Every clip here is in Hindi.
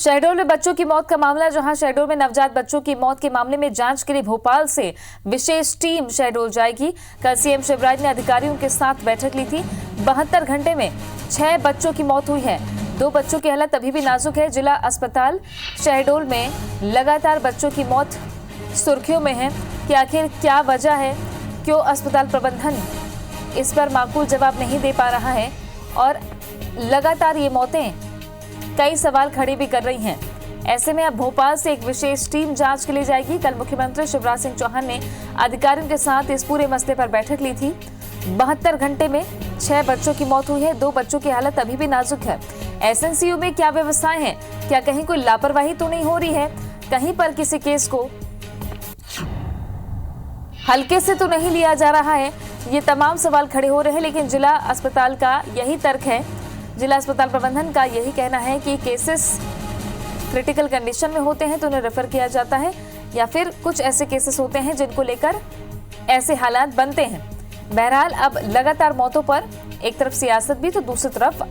शहडोल में बच्चों की मौत का मामला, जहां शहडोल में नवजात बच्चों की मौत के मामले में जांच के लिए भोपाल से विशेष टीम शहडोल जाएगी। कल सीएम शिवराज ने अधिकारियों के साथ बैठक ली थी। 72 घंटे में 6 बच्चों की मौत हुई है। 2 बच्चों की हालत अभी भी नाजुक है। जिला अस्पताल शहडोल में लगातार बच्चों की मौत सुर्खियों में है कि आखिर क्या वजह है, क्यों अस्पताल प्रबंधन इस पर माकूल जवाब नहीं दे पा रहा है और लगातार ये मौतें कई सवाल खड़े भी कर रही हैं। ऐसे में अब भोपाल से एक विशेष टीम जांच के लिए जाएगी। कल मुख्यमंत्री शिवराज सिंह चौहान ने अधिकारियों के साथ इस पूरे मसले पर बैठक ली थी। 72 घंटे में 6 बच्चों की मौत हुई है। 2 बच्चों की हालत अभी भी नाजुक है। एसएनसीयू में क्या व्यवस्थाएं हैं, क्या कहीं कोई लापरवाही तो नहीं हो रही है, कहीं पर किसी केस को हल्के से तो नहीं लिया जा रहा है, ये तमाम सवाल खड़े हो रहे हैं। लेकिन जिला अस्पताल का यही तर्क है, जिला अस्पताल प्रबंधन का यही कहना है कि केसेस क्रिटिकल कंडीशन में होते हैं तो उन्हें रेफर किया जाता है, या फिर कुछ ऐसे केसेस होते हैं जिनको लेकर ऐसे हालात बनते हैं। बहरहाल अब लगातार मौतों पर एक तरफ सियासत भी तो दूसरी तरफ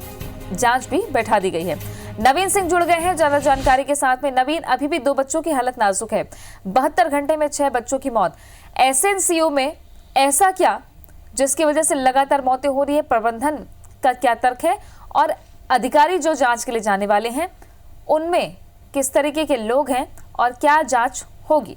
जांच भी बैठा दी गई है। नवीन सिंह जुड़ गए हैं ज्यादा जानकारी के साथ में। नवीन, अभी भी 2 बच्चों की हालत नाजुक है, 72 घंटे में 6 बच्चों की मौत। एसएनसीयू में ऐसा क्या जिसकी वजह से लगातार मौतें हो रही है, प्रबंधन का क्या तर्क है और अधिकारी जो जांच के लिए जाने वाले हैं उनमें किस तरीके के लोग हैं और क्या जांच होगी?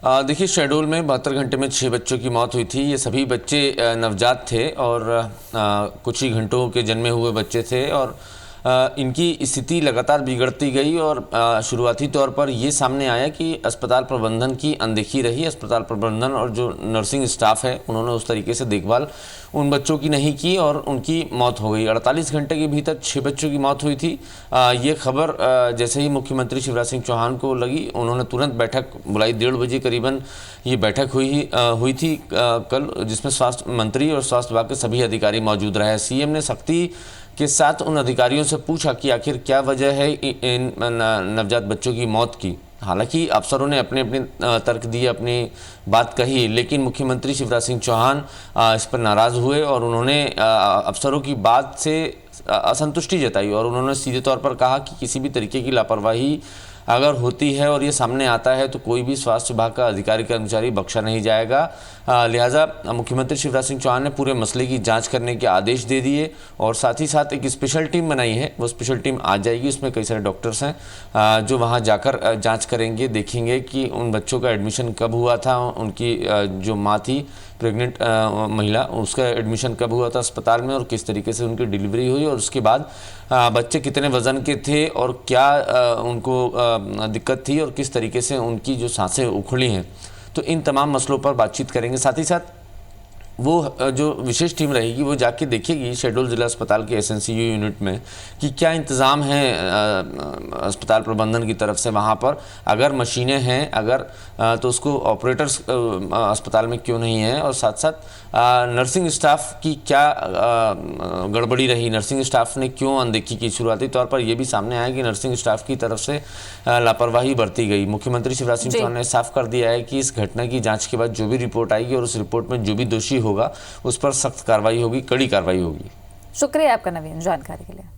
देखिए, शहडोल में 72 घंटे में 6 बच्चों की मौत हुई थी। ये सभी बच्चे नवजात थे और कुछ ही घंटों के जन्मे हुए बच्चे थे और इनकी स्थिति लगातार बिगड़ती गई और शुरुआती तौर पर ये सामने आया कि अस्पताल प्रबंधन की अनदेखी रही। अस्पताल प्रबंधन और जो नर्सिंग स्टाफ है उन्होंने उस तरीके से देखभाल उन बच्चों की नहीं की और उनकी मौत हो गई। 48 घंटे के भीतर 6 बच्चों की मौत हुई थी। ये खबर जैसे ही मुख्यमंत्री शिवराज सिंह चौहान को लगी, उन्होंने तुरंत बैठक बुलाई। 1:30 बजे करीबन ये बैठक हुई थी कल, जिसमें स्वास्थ्य मंत्री और स्वास्थ्य विभाग के सभी अधिकारी मौजूद रहे। सीएम ने सख्ती के साथ उन अधिकारियों से पूछा कि आखिर क्या वजह है इन नवजात बच्चों की मौत की। हालांकि अफसरों ने अपने अपने तर्क दिए, अपनी बात कही, लेकिन मुख्यमंत्री शिवराज सिंह चौहान इस पर नाराज़ हुए और उन्होंने अफसरों की बात से असंतुष्टि जताई और उन्होंने सीधे तौर पर कहा कि किसी भी तरीके की लापरवाही अगर होती है और ये सामने आता है तो कोई भी स्वास्थ्य विभाग का अधिकारी कर्मचारी बख्शा नहीं जाएगा। लिहाजा मुख्यमंत्री शिवराज सिंह चौहान ने पूरे मसले की जांच करने के आदेश दे दिए और साथ ही साथ एक स्पेशल टीम बनाई है। वो स्पेशल टीम आ जाएगी, उसमें कई सारे डॉक्टर्स हैं जो वहां जाकर जांच करेंगे, देखेंगे कि उन बच्चों का एडमिशन कब हुआ था, उनकी जो माँ थी प्रेग्नेंट महिला, उसका एडमिशन कब हुआ था अस्पताल में और किस तरीके से उनकी डिलीवरी हुई और उसके बाद बच्चे कितने वजन के थे और क्या उनको दिक्कत थी और किस तरीके से उनकी जो सांसें उखड़ी हैं। तो इन तमाम मसलों पर बातचीत करेंगे। साथ ही साथ वो जो विशेष टीम रहेगी वो जाके देखेगी शहडोल जिला अस्पताल के एसएनसीयू यूनिट में कि क्या इंतज़ाम है अस्पताल प्रबंधन की तरफ से वहाँ पर। अगर मशीनें हैं अगर तो उसको ऑपरेटर्स अस्पताल में क्यों नहीं है, और साथ साथ नर्सिंग स्टाफ की क्या गड़बड़ी रही, नर्सिंग स्टाफ ने क्यों अनदेखी की। शुरुआती तौर पर यह भी सामने आया कि नर्सिंग स्टाफ की तरफ से लापरवाही बरती गई। मुख्यमंत्री शिवराज सिंह चौहान ने साफ कर दिया है कि इस घटना की जाँच के बाद जो भी रिपोर्ट आएगी और उस रिपोर्ट में जो भी दोषी होगा उस पर सख्त कार्रवाई होगी, कड़ी कार्रवाई होगी। शुक्रिया आपका नवीन जानकारी के लिए।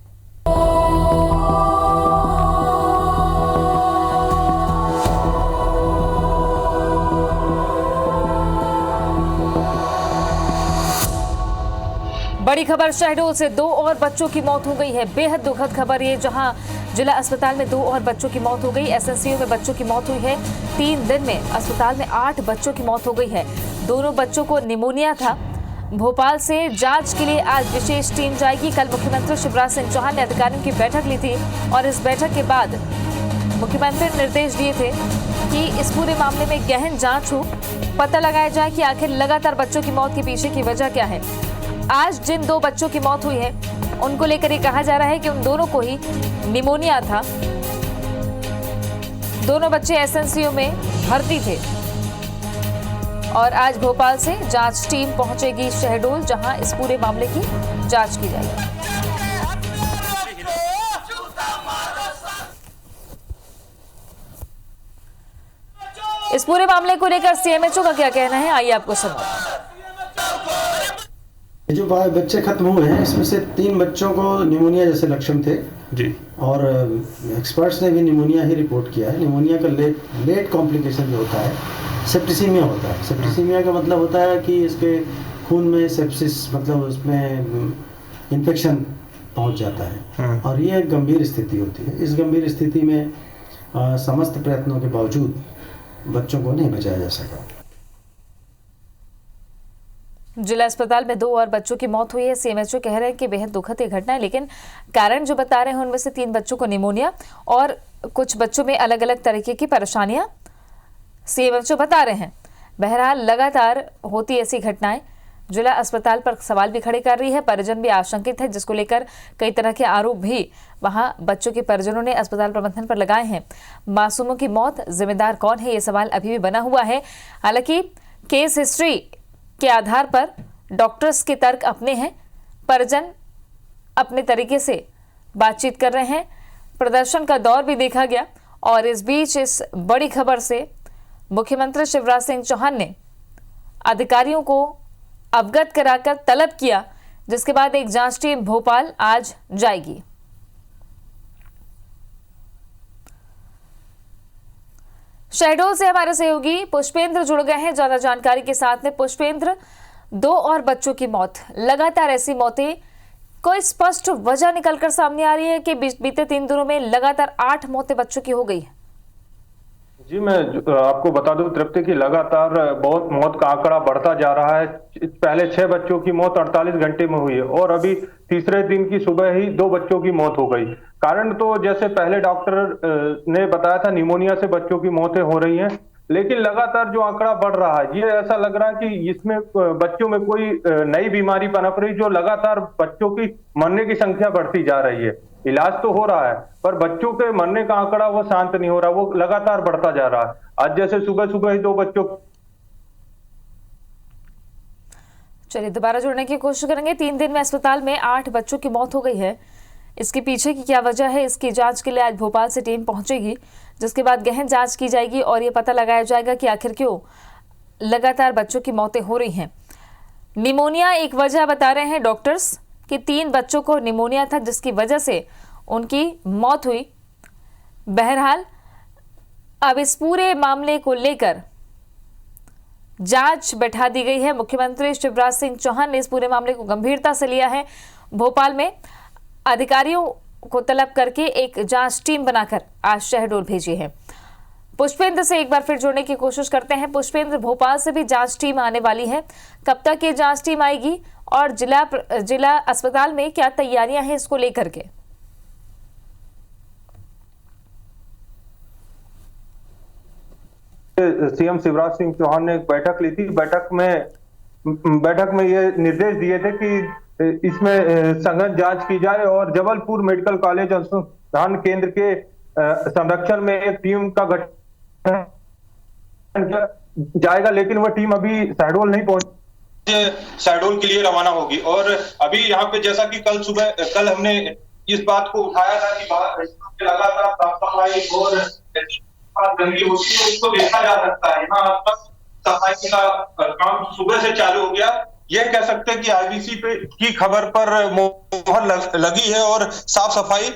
बड़ी खबर शहडोल से 2 और बच्चों की मौत हो गई है। बेहद दुखद खबर ये, जहां जिला अस्पताल में 2 और बच्चों की मौत हो गई। एसएनसीयू में बच्चों की मौत हुई है। 3 दिन में अस्पताल में 8 बच्चों की मौत हो गई है। दोनों बच्चों को निमोनिया था। भोपाल से जांच के लिए आज विशेष टीम जाएगी। कल मुख्यमंत्री शिवराज सिंह चौहान ने अधिकारियों की बैठक ली थी और इस बैठक के बाद मुख्यमंत्री ने निर्देश दिए थे कि इस पूरे मामले में गहन जांच हो, पता लगाया जाए कि आखिर लगातार बच्चों की मौत के पीछे की वजह क्या है। आज जिन 2 बच्चों की मौत हुई है उनको लेकर ये कहा जा रहा है कि उन दोनों को ही निमोनिया था। दोनों बच्चे एसएनसीयू में भर्ती थे और आज भोपाल से जांच टीम पहुंचेगी शहडोल, जहां इस पूरे मामले की जांच की जाएगी। इस पूरे मामले को लेकर सीएमएचओ का क्या कहना है, आइए आपको सुनाते हैं। ये जो बच्चे खत्म हुए हैं इसमें से 3 बच्चों को निमोनिया जैसे लक्षण थे जी। और एक्सपर्ट्स ने भी निमोनिया ही रिपोर्ट किया है। निमोनिया का लेट कॉम्प्लिकेशन जो होता है सेप्टिसीमिया होता है। सेप्टिसीमिया का मतलब होता है कि इसके खून में सेप्सिस मतलब उसमें इन्फेक्शन पहुंच जाता है और ये एक गंभीर स्थिति होती है। इस गंभीर स्थिति में समस्त प्रयत्नों के बावजूद बच्चों को नहीं बचाया जा सका। जिला अस्पताल में 2 और बच्चों की मौत हुई है। सीएमएचओ कह रहे हैं कि बेहद दुखद ये घटना है, लेकिन कारण जो बता रहे हैं उनमें से 3 बच्चों को निमोनिया और कुछ बच्चों में अलग अलग तरीके की परेशानियां सीएमएचओ बता रहे हैं। बहरहाल लगातार होती ऐसी घटनाएं जिला अस्पताल पर सवाल भी खड़े कर रही है। परिजन भी आशंकित है, जिसको लेकर कई तरह के आरोप भी वहां बच्चों के परिजनों ने अस्पताल प्रबंधन पर लगाए हैं। मासूमों की मौत जिम्मेदार कौन है, ये सवाल अभी भी बना हुआ है। हालांकि केस हिस्ट्री के आधार पर डॉक्टर्स के तर्क अपने हैं, परिजन अपने तरीके से बातचीत कर रहे हैं। प्रदर्शन का दौर भी देखा गया और इस बीच इस बड़ी खबर से मुख्यमंत्री शिवराज सिंह चौहान ने अधिकारियों को अवगत कराकर तलब किया, जिसके बाद एक जांच टीम भोपाल आज जाएगी। शहडोल से हमारे सहयोगी पुष्पेंद्र जुड़ गए हैं ज्यादा जानकारी के साथ में। पुष्पेंद्र, 2 और बच्चों की मौत, लगातार ऐसी मौतें, कोई स्पष्ट वजह निकलकर सामने आ रही है कि बीते 3 दिनों में लगातार 8 मौतें बच्चों की हो गई है? जी, मैं आपको बता दूं तृप्ति की लगातार बहुत मौत का आंकड़ा बढ़ता जा रहा है। पहले 6 बच्चों की मौत 48 घंटे में हुई है और अभी तीसरे दिन की सुबह ही 2 बच्चों की मौत हो गई। कारण तो जैसे पहले डॉक्टर ने बताया था निमोनिया से बच्चों की मौतें हो रही हैं, लेकिन लगातार जो आंकड़ा बढ़ रहा है ये ऐसा लग रहा है कि इसमें बच्चों में कोई नई बीमारी पनप रही, जो लगातार बच्चों की मरने की संख्या बढ़ती जा रही है। इलाज तो हो रहा है पर बच्चों के मरने का आंकड़ा वो शांत नहीं हो रहा, वो लगातार बढ़ता जा रहा है। आज जैसे सुबह सुबह ही 2 बच्चों। चलिए दोबारा जुड़ने की कोशिश करेंगे। 3 दिन में अस्पताल में 8 बच्चों की मौत हो गई है। इसके पीछे की क्या वजह है, इसकी जांच के लिए आज भोपाल से टीम पहुंचेगी, जिसके बाद गहन जांच की जाएगी और ये पता लगाया जाएगा कि आखिर क्यों लगातार बच्चों की मौतें हो रही हैं। निमोनिया एक वजह बता रहे हैं डॉक्टर्स कि 3 बच्चों को निमोनिया था, जिसकी वजह से उनकी मौत हुई। बहरहाल अब इस पूरे मामले को लेकर जांच बैठा दी गई है। मुख्यमंत्री शिवराज सिंह चौहान ने इस पूरे मामले को गंभीरता से लिया है। भोपाल में अधिकारियों को तलब करके एक जांच टीम बनाकर आज शहडोल भेजी है। पुष्पेंद्र से एक बार फिर जोड़ने की कोशिश करते हैं। पुष्पेंद्र, भोपाल से भी जांच टीम आने वाली है, कब तक ये जांच टीम आएगी और जिला अस्पताल में क्या तैयारियां हैं इसको लेकर के? सीएम शिवराज सिंह चौहान ने एक बैठक ली थी। बैठक में ये निर्देश दिए थे कि इसमें सघन जांच की जाए और जबलपुर मेडिकल कॉलेज अनुसंधान केंद्र के संरक्षण में एक टीम का गठन जाएगा, लेकिन वह टीम अभी शहडोल नहीं पहुंची, शहडोल के लिए रवाना होगी। और अभी यहाँ पे जैसा कि कल हमने इस बात को उठाया था कि लगातार साफ सफाई और गंदगी होती है, उसको देखा जा सकता है। यहाँ आसपास सफाई का काम सुबह से चालू हो गया। यह कह सकते हैं कि आईबीसी पे की खबर पर मोहर लगी है और साफ सफाई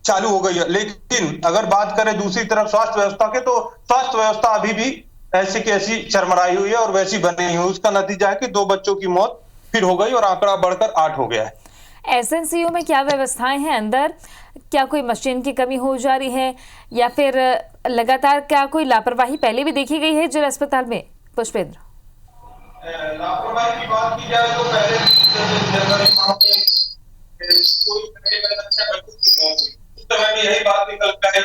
चालू हो गई है। लेकिन अगर बात करें दूसरी तरफ स्वास्थ्य व्यवस्था के, तो स्वास्थ्य व्यवस्था अभी भी ऐसी की ऐसी चरमराई हुई है और वैसी बनी हुई है। उसका नतीजा है कि 2 बच्चों की मौत फिर हो गई और आंकड़ा बढ़कर 8 हो गया है। एसएनसीयू में क्या व्यवस्थाएं हैं अंदर? क्या कोई मशीन की कमी हो जा रही है या फिर लगातार क्या कोई लापरवाही पहले भी देखी गई है जिला अस्पताल में? पुष्पेंद्र, लापरवाही की बात की जाए तो पहले उस समय में यही बात निकलता है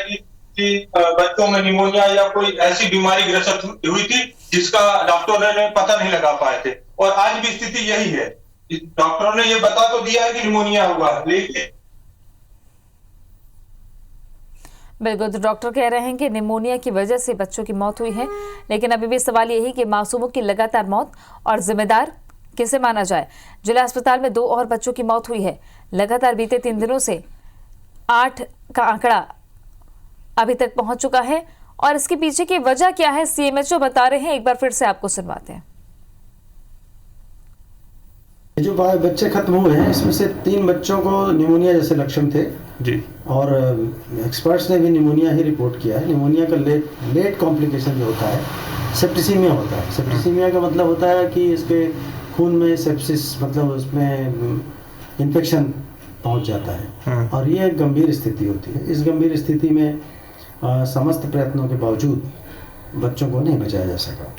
कि बच्चों में निमोनिया या कोई ऐसी बीमारी ग्रसित हुई थी जिसका डॉक्टरों ने पता नहीं लगा पाए थे। और आज भी स्थिति यही है। डॉक्टरों ने ये बता तो दिया है कि निमोनिया हुआ, लेकिन बिल्कुल, तो डॉक्टर कह रहे हैं कि निमोनिया की वजह से बच्चों की मौत हुई है, लेकिन अभी भी सवाल यही कि मासूमों की लगातार मौत और जिम्मेदार किसे माना जाए। जिला अस्पताल में 2 और बच्चों की मौत हुई है। लगातार बीते 3 दिनों से 8 का आंकड़ा अभी तक पहुंच चुका है और इसके पीछे की वजह क्या है सीएमएचओ बता रहे हैं। एक बार फिर से आपको सुनवाते हैं। ये जो बच्चे खत्म हुए हैं इसमें से 3 बच्चों को निमोनिया जैसे लक्षण थे जी। और एक्सपर्ट्स ने भी निमोनिया ही रिपोर्ट किया है। निमोनिया का लेट कॉम्प्लिकेशन जो होता है सेप्टिसीमिया होता है। सेप्टिसीमिया का मतलब होता है कि इसके खून में सेप्सिस मतलब उसमें इन्फेक्शन पहुंच जाता है और ये एक गंभीर स्थिति होती है। इस गंभीर स्थिति में समस्त प्रयत्नों के बावजूद बच्चों को नहीं बचाया जा सका।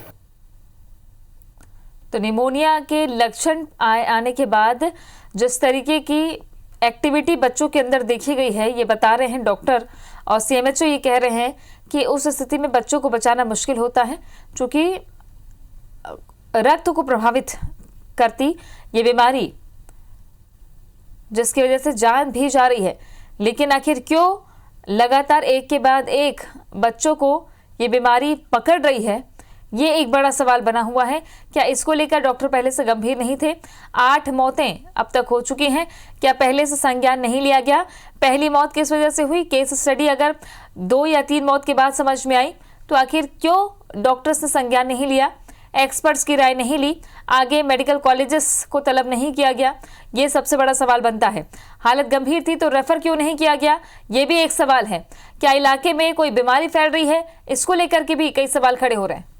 तो निमोनिया के लक्षण आने के बाद जिस तरीके की एक्टिविटी बच्चों के अंदर देखी गई है, ये बता रहे हैं डॉक्टर और सीएमएचओ ये कह रहे हैं कि उस स्थिति में बच्चों को बचाना मुश्किल होता है, क्योंकि रक्त को प्रभावित करती ये बीमारी जिसकी वजह से जान भी जा रही है। लेकिन आखिर क्यों लगातार एक के बाद एक बच्चों को ये बीमारी पकड़ रही है, ये एक बड़ा सवाल बना हुआ है। क्या इसको लेकर डॉक्टर पहले से गंभीर नहीं थे? 8 मौतें अब तक हो चुकी हैं, क्या पहले से संज्ञान नहीं लिया गया? पहली मौत किस वजह से हुई? केस स्टडी अगर 2 या 3 मौत के बाद समझ में आई तो आखिर क्यों डॉक्टर्स ने संज्ञान नहीं लिया, एक्सपर्ट्स की राय नहीं ली, आगे मेडिकल कॉलेजेस को तलब नहीं किया गया? ये सबसे बड़ा सवाल बनता है। हालत गंभीर थी तो रेफर क्यों नहीं किया गया, ये भी एक सवाल है। क्या इलाके में कोई बीमारी फैल रही है, इसको लेकर के भी कई सवाल खड़े हो रहे हैं।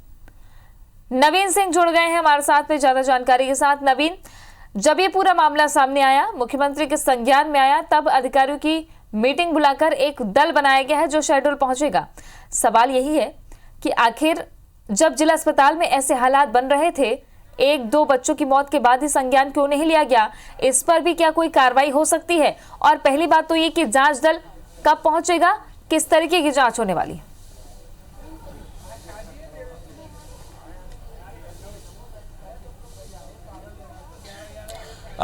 नवीन सिंह जुड़ गए हैं हमारे साथ में ज्यादा जानकारी के साथ। नवीन, जब ये पूरा मामला सामने आया, मुख्यमंत्री के संज्ञान में आया, तब अधिकारियों की मीटिंग बुलाकर एक दल बनाया गया है जो शहडोल पहुंचेगा। सवाल यही है कि आखिर जब जिला अस्पताल में ऐसे हालात बन रहे थे, 1-2 बच्चों की मौत के बाद ही संज्ञान क्यों नहीं लिया गया? इस पर भी क्या कोई कार्रवाई हो सकती है? और पहली बात तो ये कि जांच दल कब पहुंचेगा, किस तरीके की जांच होने वाली है?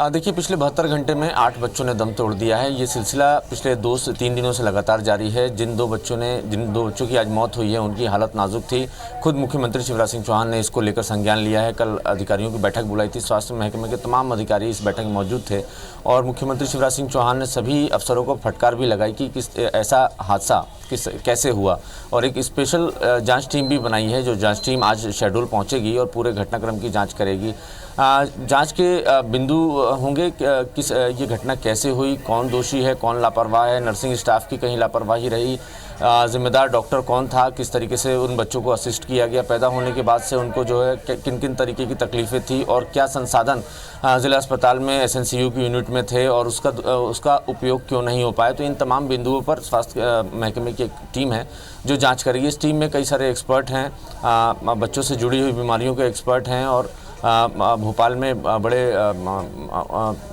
देखिए, पिछले 72 घंटे में 8 बच्चों ने दम तोड़ दिया है। ये सिलसिला पिछले 2 से 3 दिनों से लगातार जारी है। जिन दो बच्चों की आज मौत हुई है उनकी हालत नाजुक थी। खुद मुख्यमंत्री शिवराज सिंह चौहान ने इसको लेकर संज्ञान लिया है। कल अधिकारियों की बैठक बुलाई थी। स्वास्थ्य महकमे के तमाम अधिकारी इस बैठक में मौजूद थे और मुख्यमंत्री शिवराज सिंह चौहान ने सभी अफसरों को फटकार भी लगाई कि किस ऐसा हादसा कैसे हुआ, और एक स्पेशल जांच टीम भी बनाई है। जो जांच टीम आज शहडोल पहुंचेगी और पूरे घटनाक्रम की जांच करेगी। जांच के बिंदु होंगे किस ये घटना कैसे हुई, कौन दोषी है, कौन लापरवाह है, नर्सिंग स्टाफ की कहीं लापरवाही रही, जिम्मेदार डॉक्टर कौन था, किस तरीके से उन बच्चों को असिस्ट किया गया, पैदा होने के बाद से उनको जो है किन किन तरीके की तकलीफ़ें थी और क्या संसाधन ज़िला अस्पताल में एसएनसीयू की यूनिट में थे और उसका उपयोग क्यों नहीं हो पाया। तो इन तमाम बिंदुओं पर स्वास्थ्य महकमे की एक टीम है जो जाँच करेगी। इस टीम में कई सारे एक्सपर्ट हैं, बच्चों से जुड़ी हुई बीमारियों के एक्सपर्ट हैं और भोपाल में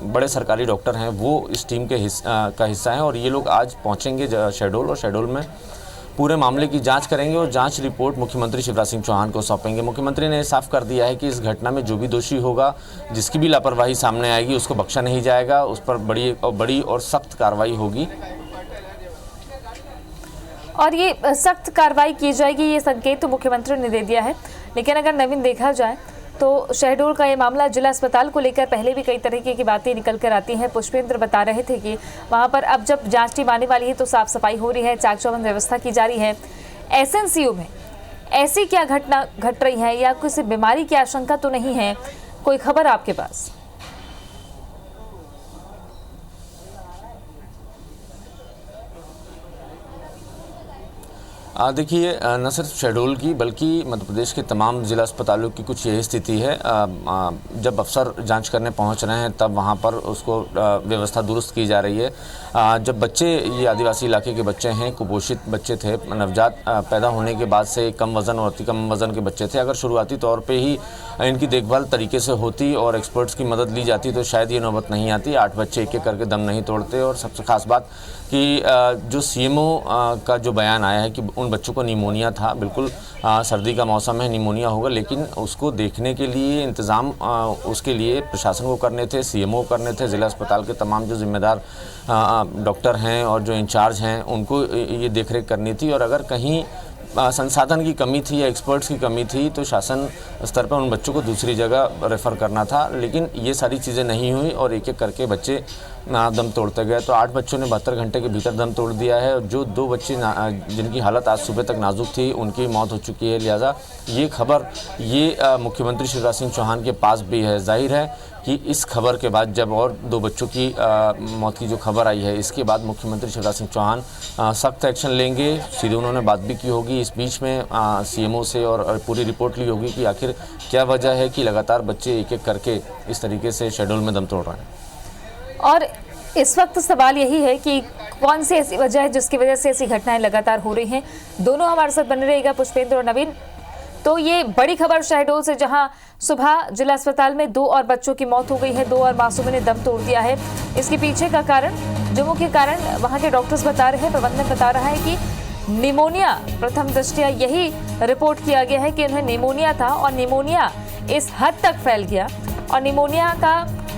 बड़े सरकारी डॉक्टर हैं, वो इस टीम के का हिस्सा हैं और ये लोग आज पहुंचेंगे शहडोल और शहडोल में पूरे मामले की जांच करेंगे और जांच रिपोर्ट मुख्यमंत्री शिवराज सिंह चौहान को सौंपेंगे। मुख्यमंत्री ने साफ कर दिया है कि इस घटना में जो भी दोषी होगा, जिसकी भी लापरवाही सामने आएगी, उसको बख्शा नहीं जाएगा, उस पर बड़ी और सख्त कार्रवाई होगी और ये सख्त कार्रवाई की जाएगी, ये संकेत तो मुख्यमंत्री ने दे दिया है। लेकिन अगर नवीन देखा जाए तो शहडोल का ये मामला जिला अस्पताल को लेकर पहले भी कई तरीके की बातें निकल कर आती हैं। पुष्पेंद्र बता रहे थे कि वहाँ पर अब जब जांच टीम आने वाली है तो साफ सफाई हो रही है, चाक चौबंद व्यवस्था की जा रही है। एसएनसीयू में ऐसी क्या घटना घट रही है या किसी बीमारी की आशंका तो नहीं है? कोई खबर आपके पास? देखिए, न सिर्फ शहडोल की बल्कि मध्य प्रदेश के तमाम ज़िला अस्पतालों की कुछ यही स्थिति है। जब अफसर जांच करने पहुंच रहे हैं तब वहां पर उसको व्यवस्था दुरुस्त की जा रही है। जब बच्चे, ये आदिवासी इलाके के बच्चे हैं, कुपोषित बच्चे थे, नवजात पैदा होने के बाद से कम वज़न और अति कम वज़न के बच्चे थे, अगर शुरुआती तौर पर ही इनकी देखभाल तरीके से होती और एक्सपर्ट्स की मदद ली जाती तो शायद ये नौबत नहीं आती। 8 बच्चे एक एक करके दम नहीं तोड़ते। और सबसे खास बात कि जो सीएमओ का जो बयान आया है कि उन बच्चों को निमोनिया था, बिल्कुल सर्दी का मौसम है, निमोनिया होगा, लेकिन उसको देखने के लिए इंतज़ाम उसके लिए प्रशासन को करने थे, सीएमओ करने थे, ज़िला अस्पताल के तमाम जो जिम्मेदार डॉक्टर हैं और जो इंचार्ज हैं उनको ये देखरेख करनी थी। और अगर कहीं संसाधन की कमी थी या एक्सपर्ट्स की कमी थी तो शासन स्तर पर उन बच्चों को दूसरी जगह रेफ़र करना था, लेकिन ये सारी चीज़ें नहीं हुई और एक एक करके बच्चे दम तोड़ते गए। तो 8 बच्चों ने 72 घंटे के भीतर दम तोड़ दिया है और जो 2 बच्चे जिनकी हालत आज सुबह तक नाजुक थी उनकी मौत हो चुकी है। लिहाजा ये खबर मुख्यमंत्री शिवराज सिंह चौहान के पास भी है। जाहिर है कि इस खबर के बाद जब और 2 बच्चों की मौत की जो खबर आई है, इसके बाद मुख्यमंत्री शिवराज सिंह चौहान सख्त एक्शन लेंगे। सीधे उन्होंने बात भी की होगी। इस बीच में सीएमओ से और पूरी रिपोर्ट ली होगी कि आखिर क्या वजह है कि लगातार बच्चे एक एक करके इस तरीके से शेड्यूल में दम तोड़ रहे हैं। और इस वक्त सवाल यही है कि कौन सी ऐसी वजह है जिसकी वजह से ऐसी घटनाएं लगातार हो रही हैं। दोनों हमारे साथ बने रहेगा, पुष्पेंद्र और नवीन। तो ये बड़ी खबर शहडोल से, जहां सुबह जिला अस्पताल में 2 और बच्चों की मौत हो गई है, 2 और मासूमों ने दम तोड़ दिया है। इसके पीछे का कारण, जो मुख्य कारण वहां के डॉक्टर्स बता रहे हैं, प्रबंधन बता रहा है कि निमोनिया, प्रथम दृष्टया यही रिपोर्ट किया गया है कि उन्हें निमोनिया था और निमोनिया इस हद तक फैल गया और निमोनिया का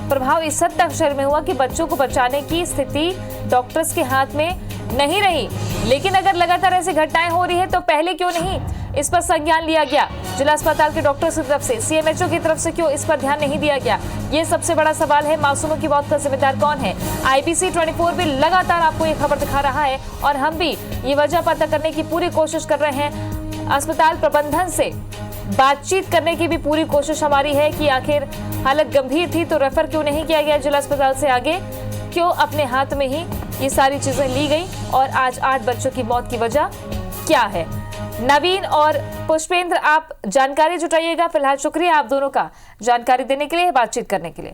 प्रभाव इस हद तक शरीर में हुआ कि बच्चों को बचाने की स्थिति डॉक्टर्स के हाथ में नहीं रही। लेकिन अगर लगातार ऐसी घटनाएं हो रही है तो पहले क्यों नहीं इस पर संज्ञान लिया गया? जिला अस्पताल के डॉक्टर्स की तरफ से, सीएमएचओ की तरफ से क्यों इस पर ध्यान नहीं दिया गया? ये सबसे बड़ा सवाल है। मासूमों की मौत का जिम्मेदार कौन है? IBC 24 भी लगातार आपको ये खबर दिखा रहा है और हम भी ये वजह पता करने की पूरी कोशिश कर रहे हैं। अस्पताल प्रबंधन से बातचीत करने की भी पूरी कोशिश हमारी है कि आखिर हालत गंभीर थी तो रेफर क्यों नहीं किया गया जिला अस्पताल से आगे, क्यों अपने हाथ में ही ये सारी चीजें ली गई और आज 8 बच्चों की मौत की वजह क्या है? नवीन और पुष्पेंद्र, आप जानकारी जुटाइएगा। फिलहाल शुक्रिया आप दोनों का जानकारी देने के लिए, बातचीत करने के लिए।